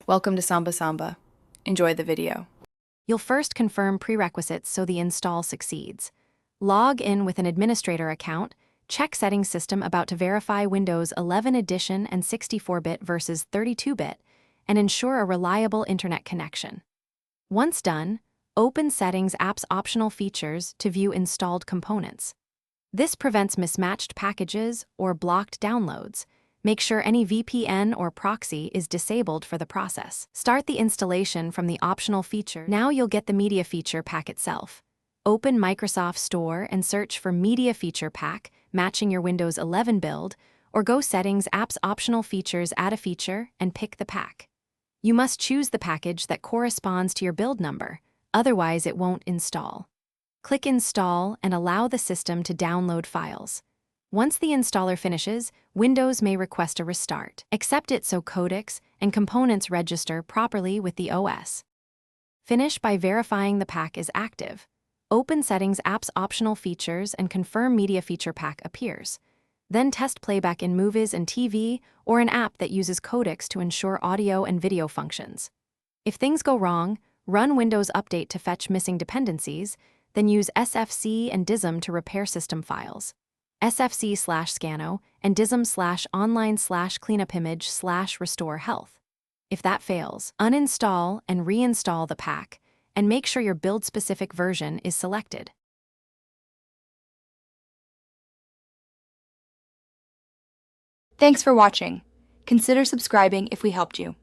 Welcome to Samba Samba. Enjoy the video. You'll first confirm prerequisites so the install succeeds. Log in with an administrator account, check settings system about to verify Windows 11 Edition and 64-bit versus 32-bit, and ensure a reliable internet connection. Once done, open Settings app's optional features to view installed components. This prevents mismatched packages or blocked downloads. Make sure any VPN or proxy is disabled for the process. Start the installation from the optional feature. Now you'll get the Media Feature Pack itself. Open Microsoft Store and search for Media Feature Pack, matching your Windows 11 build, or go Settings app's optional features, add a feature, and pick the pack. You must choose the package that corresponds to your build number, otherwise it won't install. Click Install and allow the system to download files. Once the installer finishes, Windows may request a restart. Accept it so codecs and components register properly with the OS. Finish by verifying the pack is active. Open Settings app's optional features and confirm Media Feature Pack appears. Then test playback in movies and TV or an app that uses codecs to ensure audio and video functions. If things go wrong, run Windows Update to fetch missing dependencies, then use SFC and DISM to repair system files. SFC/Scano and DISM/online/cleanupimage/restore health. If that fails, uninstall and reinstall the pack, and make sure your build-specific version is selected. Thanks for watching. Consider subscribing if we helped you.